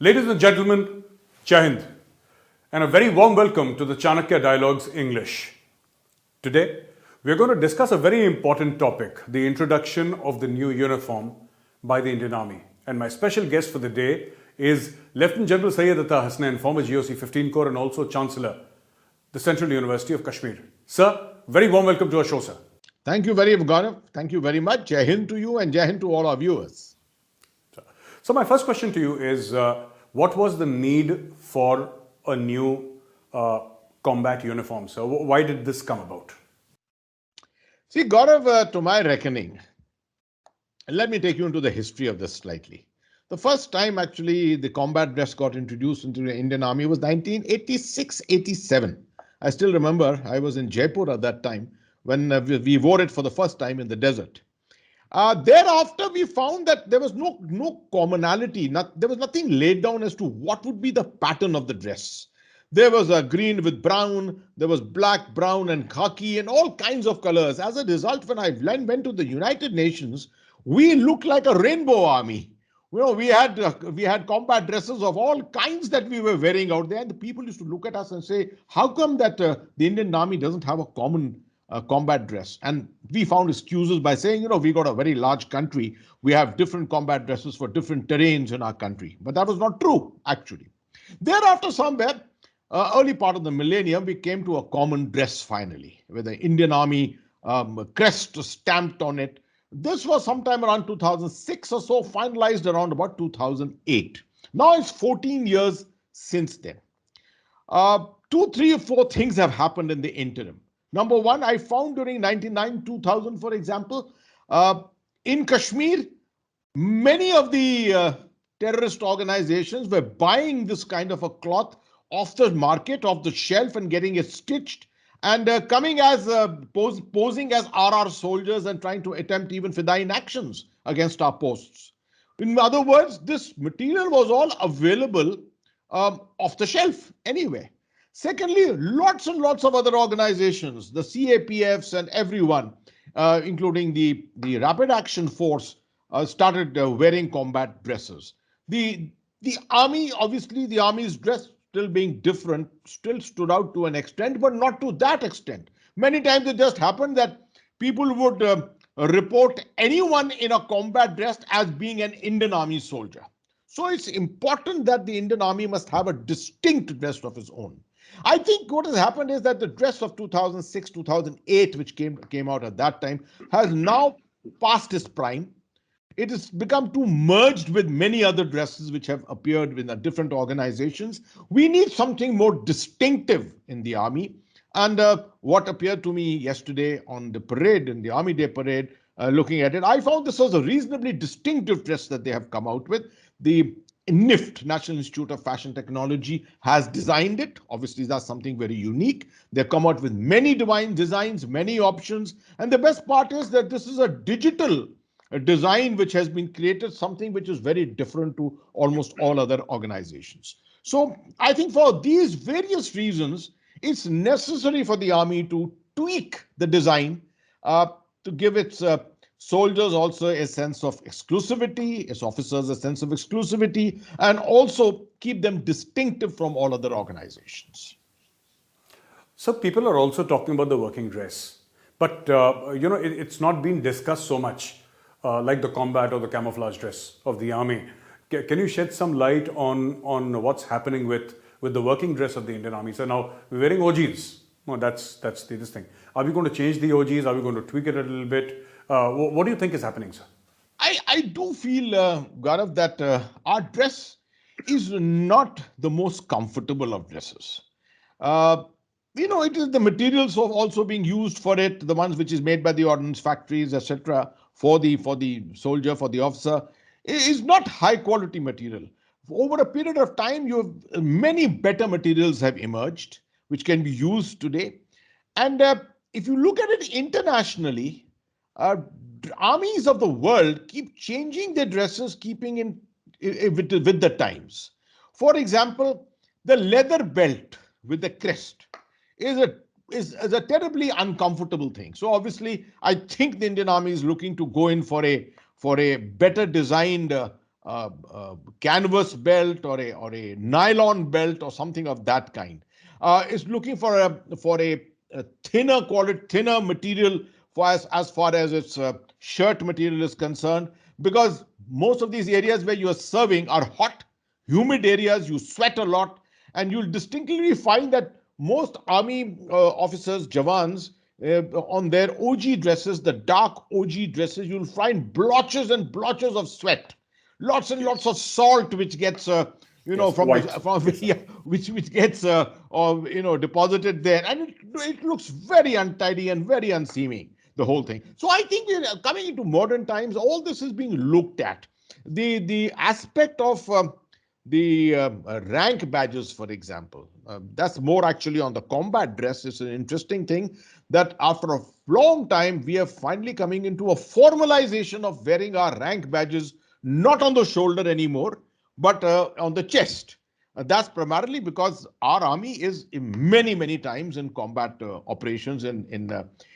Ladies and gentlemen, Jai Hind, and a very warm welcome to the Chanakya Dialogues English. Today, we are going to discuss a very important topic, the introduction of the new uniform by the Indian Army. And my special guest for the day is Lieutenant General Syed Atta Hasnain, former GOC 15 Corps and also Chancellor, the Central University of Kashmir. Sir, very warm welcome to our show, sir. Thank you very much, Gaurav. Thank you very much. Jai Hind to you and Jai Hind to all our viewers. So my first question to you is, what was the need for a new combat uniform? So why did this come about? See, Gaurav, to my reckoning, let me take you into the history of this slightly. The first time actually the combat dress got introduced into the Indian Army was 1986-87. I still remember I was in Jaipur at that time when we wore it for the first time in the desert. Thereafter, we found that there was no commonality. There was nothing laid down as to what would be the pattern of the dress. There was a green with brown, there was black, brown, and khaki, and all kinds of colors. As a result, when I went to the United Nations, we looked like a rainbow army. You know, we had combat dresses of all kinds that we were wearing out there, and the people used to look at us and say, "How come that the Indian Army doesn't have a common combat dress?" And we found excuses by saying, we got a very large country. We have different combat dresses for different terrains in our country. But that was not true, actually. Thereafter, somewhere, early part of the millennium, we came to a common dress finally, with the Indian Army crest stamped on it. This was sometime around 2006 or so, finalized around about 2008. Now it's 14 years since then. 2, 3, or 4 things have happened in the interim. Number one, I found during 99, 2000, for example, in Kashmir, many of the terrorist organizations were buying this kind of a cloth off the market, off the shelf, and getting it stitched and coming as posing as RR soldiers and trying to attempt even fidayeen actions against our posts. In other words, this material was all available off the shelf anyway. Secondly, lots and lots of other organizations, the CAPFs and everyone, including the Rapid Action Force, started wearing combat dresses. The army, obviously, the army's dress still being different, still stood out to an extent, but not to that extent. Many times it just happened that people would report anyone in a combat dress as being an Indian Army soldier. So it's important that the Indian Army must have a distinct dress of its own. I think what has happened is that the dress of 2006, 2008, which came out at that time, has now passed its prime. It has become too merged with many other dresses which have appeared in different organizations. We need something more distinctive in the army. And what appeared to me yesterday on the parade, in the Army Day parade, looking at it, I found this was a reasonably distinctive dress that they have come out with. The NIFT, National Institute of Fashion Technology, has designed it. Obviously, that's something very unique. They've come out with many designs, many options. And the best part is that this is a digital design which has been created, something which is very different to almost all other organizations. So I think for these various reasons, it's necessary for the army to tweak the design to give its soldiers also a sense of exclusivity, its officers a sense of exclusivity, and also keep them distinctive from all other organizations. So people are also talking about the working dress, but it's not been discussed so much like the combat or the camouflage dress of the army. Can you shed some light on what's happening with the working dress of the Indian Army? So now we're wearing OGs. No, that's this thing. Are we going to change the OGs? Are we going to tweak it a little bit? What do you think is happening, sir? I do feel, Gaurav, that our dress is not the most comfortable of dresses. It is the materials of also being used for it, the ones which is made by the ordnance factories, etc., for the soldier, for the officer, is not high quality material. Over a period of time, many better materials have emerged, which can be used today. And if you look at it internationally, armies of the world keep changing their dresses, keeping in with the times. For example, the leather belt with the crest is a terribly uncomfortable thing. So obviously, I think the Indian Army is looking to go in for a better designed canvas belt or a nylon belt or something of that kind. Is looking for a thinner quality, thinner material for as far as its shirt material is concerned, because most of these areas where you are serving are hot, humid areas. You sweat a lot, and you'll distinctly find that most army officers, Jawans, on their OG dresses, the dark OG dresses, you'll find blotches and blotches of sweat, lots and lots of Yes. salt which gets Yes. from the White. from Yes, sir. yeah, which gets or deposited there, and it looks very untidy and very unseeming, the whole thing. So I think we're coming into modern times. All this is being looked at. The aspect of the rank badges, for example, that's more actually on the combat dress. It's an interesting thing that after a long time we are finally coming into a formalization of wearing our rank badges not on the shoulder anymore, but on the chest. That's primarily because our army is many, many times in combat operations, in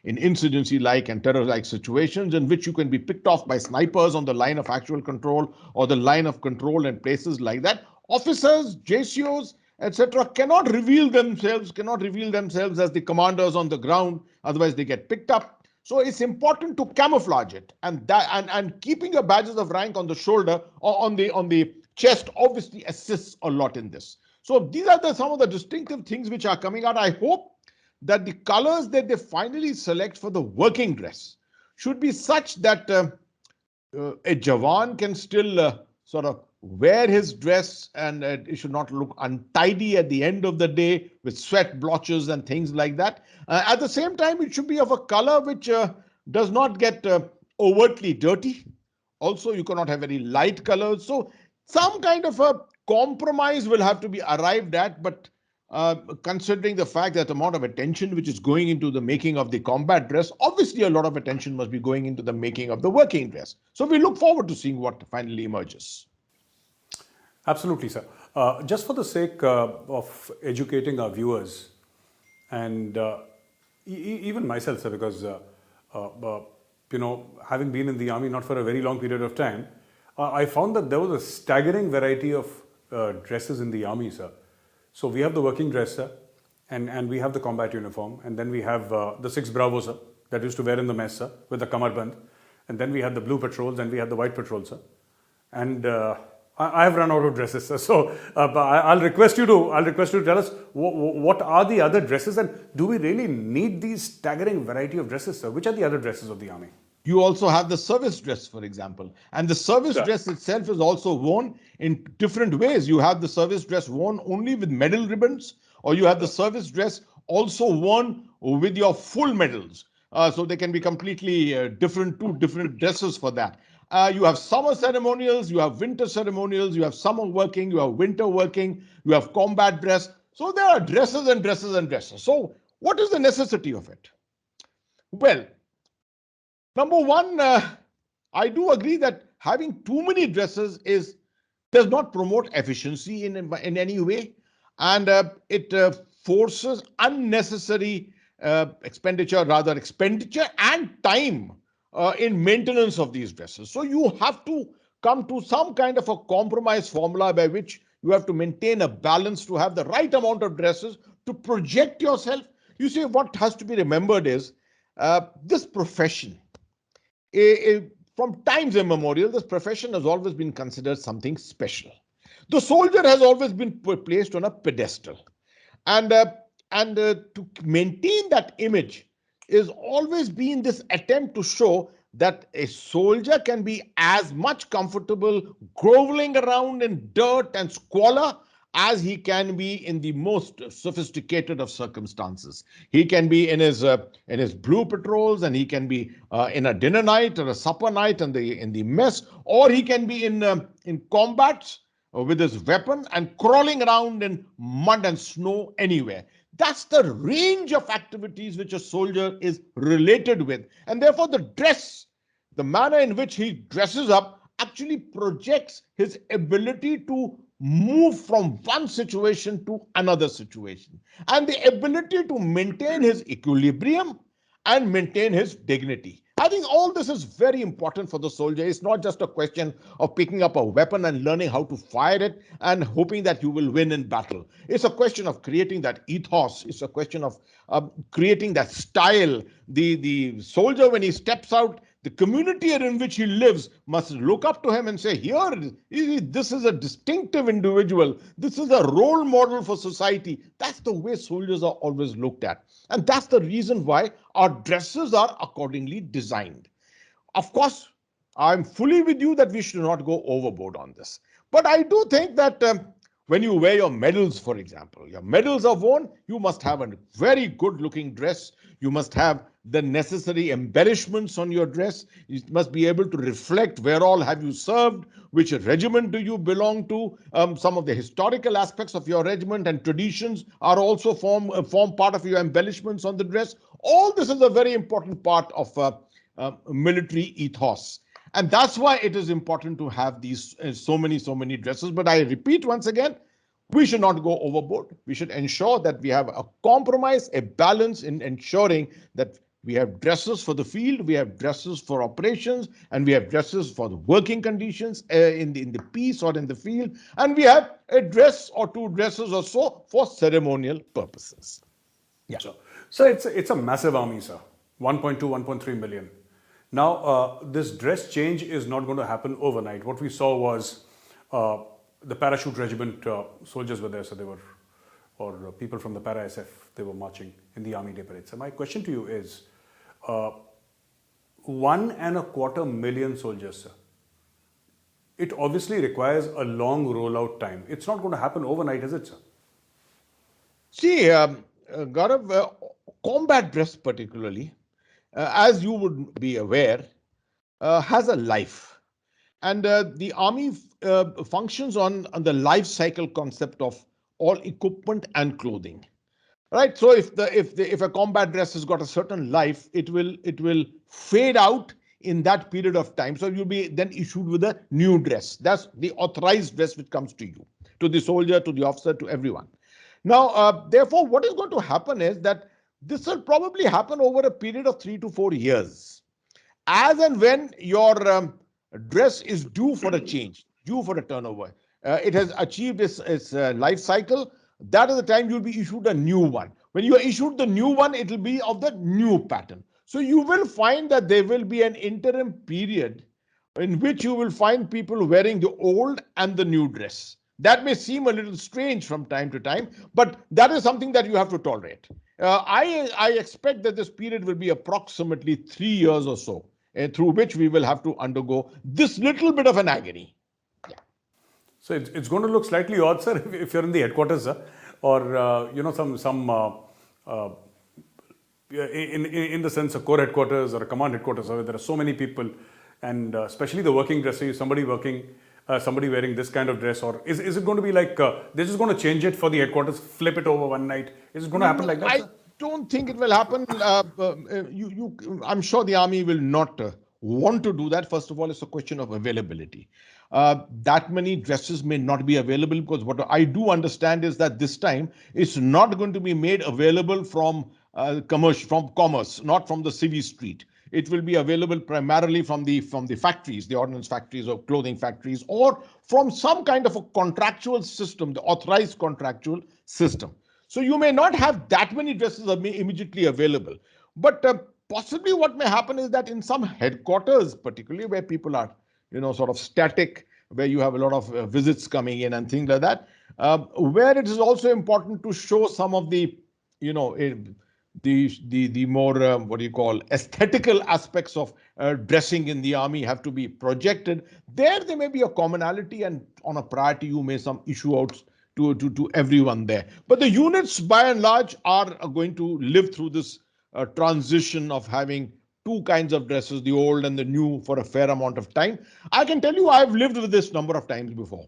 incidency like and terror like situations in which you can be picked off by snipers on the line of actual control or the line of control and places like that. Officers, JCOs, etc., cannot reveal themselves as the commanders on the ground, otherwise they get picked up. So it's important to camouflage it, and keeping your badges of rank on the shoulder or on the chest obviously assists a lot in this. So these are some of the distinctive things which are coming out. I hope that the colors that they finally select for the working dress should be such that a Jawan can still sort of wear his dress, and it should not look untidy at the end of the day with sweat blotches and things like that. At the same time, it should be of a color which does not get overtly dirty. Also, you cannot have very light colors. So, some kind of a compromise will have to be arrived at, but considering the fact that the amount of attention which is going into the making of the combat dress, obviously a lot of attention must be going into the making of the working dress. So we look forward to seeing what finally emerges. Absolutely, sir. Just for the sake of educating our viewers and even myself, sir, because having been in the army not for a very long period of time, I found that there was a staggering variety of dresses in the army, sir. So we have the working dress, sir, and we have the combat uniform, and then we have the 6 Bravo, sir, that used to wear in the mess, sir, with the kamarband, and then we had the blue patrols, and we had the white patrols, sir. And I have run out of dresses, sir. So I'll request you to tell us what are the other dresses, and do we really need these staggering variety of dresses, sir? Which are the other dresses of the army? You also have the service dress, for example. And the service Sure. dress itself is also worn in different ways. You have the service dress worn only with medal ribbons, or you have the service dress also worn with your full medals. So they can be completely two different dresses for that. You have summer ceremonials, you have winter ceremonials, you have summer working, you have winter working, you have combat dress. So there are dresses and dresses and dresses. So what is the necessity of it? Well, number one, I do agree that having too many dresses does not promote efficiency in any way, and it forces unnecessary expenditure and time in maintenance of these dresses. So you have to come to some kind of a compromise formula by which you have to maintain a balance to have the right amount of dresses to project yourself. You see, what has to be remembered is this profession from times immemorial, this profession has always been considered something special. The soldier has always been placed on a pedestal, and to maintain that image is always been this attempt to show that a soldier can be as much comfortable groveling around in dirt and squalor as he can be in the most sophisticated of circumstances. He can be in his blue patrols, and he can be in a dinner night or a supper night in the mess, or he can be in combats with his weapon and crawling around in mud and snow anywhere. That's the range of activities which a soldier is related with, and therefore the dress, the manner in which he dresses up, actually projects his ability to move from one situation to another situation, and the ability to maintain his equilibrium and maintain his dignity. I think all this is very important for the soldier. It's not just a question of picking up a weapon and learning how to fire it and hoping that you will win in battle. It's a question of creating that ethos. It's a question of creating that style. The soldier, when he steps out, the community in which he lives must look up to him and say, here, this is a distinctive individual. This is a role model for society. That's the way soldiers are always looked at. And that's the reason why our dresses are accordingly designed. Of course, I'm fully with you that we should not go overboard on this. But I do think that when you wear your medals, for example, your medals are worn, you must have a very good looking dress. You must have the necessary embellishments on your dress. It must be able to reflect where all have you served, which regiment do you belong to. Some of the historical aspects of your regiment and traditions are also form part of your embellishments on the dress. All this is a very important part of military ethos. And that's why it is important to have these so many dresses. But I repeat once again, we should not go overboard. We should ensure that we have a compromise, a balance in ensuring that we have dresses for the field, we have dresses for operations, and we have dresses for the working conditions in the peace or in the field, and we have a dress or two dresses or so for ceremonial purposes. Yeah. So it's a massive army, sir. 1.2, 1.3 million. Now, this dress change is not going to happen overnight. What we saw was the parachute regiment soldiers were there, so they were, or people from the para SF, they were marching in the army day parade. So my question to you is, 1.25 million soldiers, sir. It obviously requires a long rollout time. It's not going to happen overnight, is it, sir? See, Gaurav, combat dress particularly, as you would be aware, has a life. And the army functions on the life cycle concept of all equipment and clothing. Right. So if a combat dress has got a certain life, it will fade out in that period of time. So you'll be then issued with a new dress. That's the authorized dress which comes to you, to the soldier, to the officer, to everyone. Now, therefore, what is going to happen is that this will probably happen over a period of 3 to 4 years. As and when your dress is due for a change, due for a turnover, it has achieved its life cycle. That is the time you'll be issued a new one. When you are issued the new one, it will be of the new pattern. So you will find that there will be an interim period in which you will find people wearing the old and the new dress. That may seem a little strange from time to time, but that is something that you have to tolerate. I expect that this period will be approximately 3 years or so, through which we will have to undergo this little bit of an agony. Yeah. So it's going to look slightly odd, sir, if you're in the headquarters, sir, or in the sense of corps headquarters or a command headquarters, where there are so many people, and especially the working dress. So somebody wearing this kind of dress, or is it going to be like they're just going to change it for the headquarters, flip it over one night? Is it going to happen like that, sir? I don't think it will happen. I'm sure the army will not want to do that. First of all, it's a question of availability. That many dresses may not be available, because what I do understand is that this time it's not going to be made available from commerce, not from the civvy street. It will be available primarily from the factories, the ordnance factories or clothing factories, or from some kind of a contractual system, the authorized contractual system. So you may not have that many dresses immediately available. But possibly what may happen is that in some headquarters, particularly where people are, sort of static, where you have a lot of visits coming in and things like that, where it is also important to show some of the, the more what do you call aesthetical aspects of dressing in the army have to be projected. There may be a commonality, and on a priority you may some issue out to everyone there. But the units by and large are going to live through this transition of having two kinds of dresses, the old and the new, for a fair amount of time. I can tell you I've lived with this number of times before.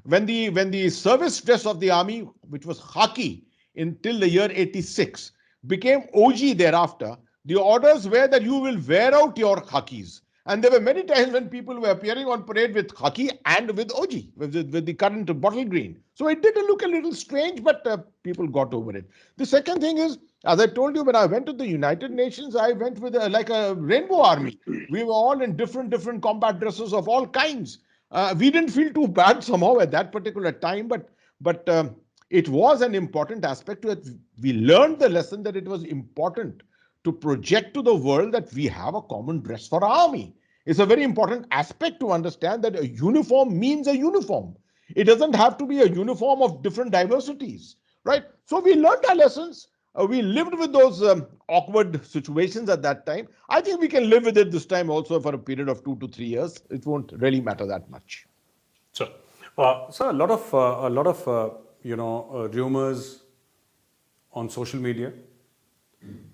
When the service dress of the army, which was khaki until the year 86, became OG thereafter, the orders were that you will wear out your khakis. And there were many times when people were appearing on parade with khaki and with OG, with the current bottle green. So it did look a little strange, but people got over it. The second thing is, As I told you, when I went to the United Nations, I went with like a rainbow army. We were all in different combat dresses of all kinds. We didn't feel too bad somehow at that particular time, but it was an important aspect to it. We learned the lesson that it was important to project to the world that we have a common dress for our army. It's a very important aspect to understand that a uniform means a uniform. It doesn't have to be a uniform of different diversities, right? So we learned our lessons. We lived with those awkward situations at that time. I think we can live with it this time also for a period of 2 to 3 years. It won't really matter that much. So a lot of rumors on social media,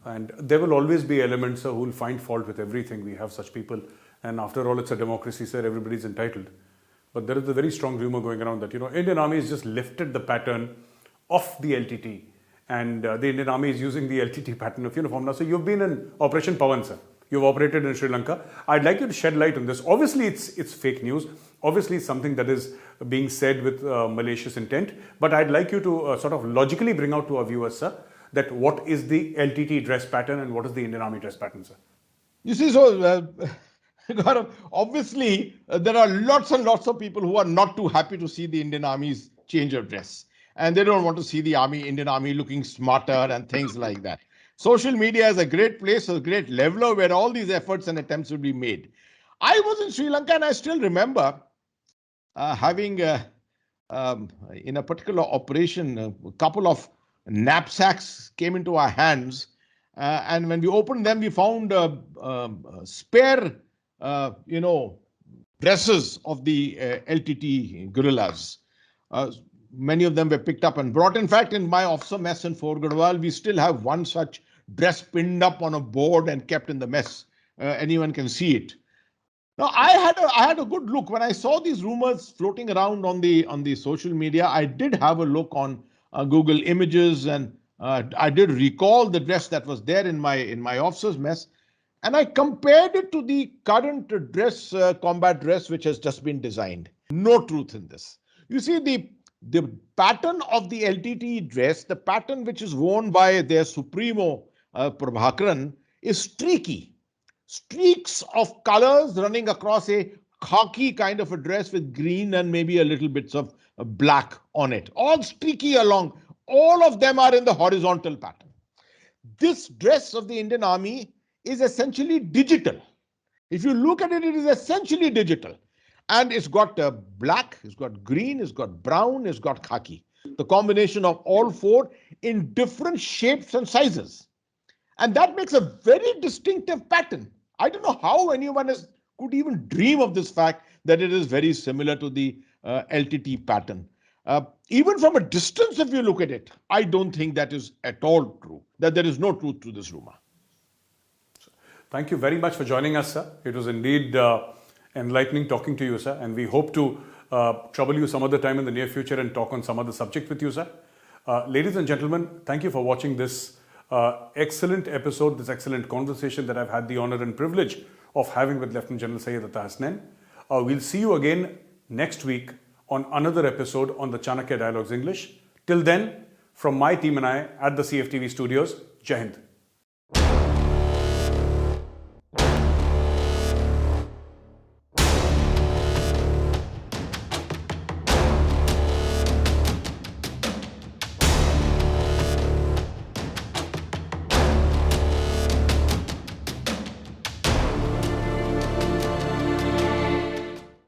and there will always be elements who will find fault with everything. We have such people, and after all, it's a democracy, sir. Everybody's entitled. But there is a very strong rumor going around that Indian Army has just lifted the pattern of the LTT, and the Indian Army is using the LTT pattern of uniform now. So you've been in Operation Pawan, sir. You've operated in Sri Lanka. I'd like you to shed light on this. Obviously, it's fake news. Obviously, it's something that is being said with malicious intent. But I'd like you to sort of logically bring out to our viewers, sir, that what is the LTT dress pattern and what is the Indian Army dress pattern, sir? You see, so Gaurav, obviously, there are lots and lots of people who are not too happy to see the Indian Army's change of dress. And they don't want to see the Indian Army looking smarter and things like that. Social media is a great place, a great leveler where all these efforts and attempts will be made. I was in Sri Lanka and I still remember having, in a particular operation, a couple of knapsacks came into our hands. And when we opened them, we found spare, dresses of the LTT guerrillas. Many of them were picked up and brought. In fact, in my officer mess in Fort Gadwal, we still have one such dress pinned up on a board and kept in the mess. Anyone can see it. Now, I had a good look when I saw these rumors floating around on the social media. I did have a look on Google Images, and I did recall the dress that was there in my officer's mess, and I compared it to the current dress, combat dress, which has just been designed. No truth in this. You see, the pattern of the LTT dress, the pattern which is worn by their supremo Prabhakaran, is streaky. Streaks of colors running across a khaki kind of a dress with green and maybe a little bits of black on it. All streaky along. All of them are in the horizontal pattern. This dress of the Indian Army is essentially digital. If you look at it, it is essentially digital. And it's got black, it's got green, it's got brown, it's got khaki. The combination of all four in different shapes and sizes. And that makes a very distinctive pattern. I don't know how anyone could even dream of this fact that it is very similar to the LTT pattern. Even from a distance, if you look at it, I don't think that is at all true, that there is no truth to this rumor. Thank you very much for joining us, sir. It was indeed enlightening talking to you, sir, and we hope to trouble you some other time in the near future and talk on some other subject with you, sir. Ladies and gentlemen, thank you for watching this excellent episode, this excellent conversation that I've had the honor and privilege of having with Lieutenant General Syed Atta Hasnain. We'll see you again next week on another episode on the Chanakya Dialogues English. Till then, from my team and I at the CFTV studios, Jai Hind.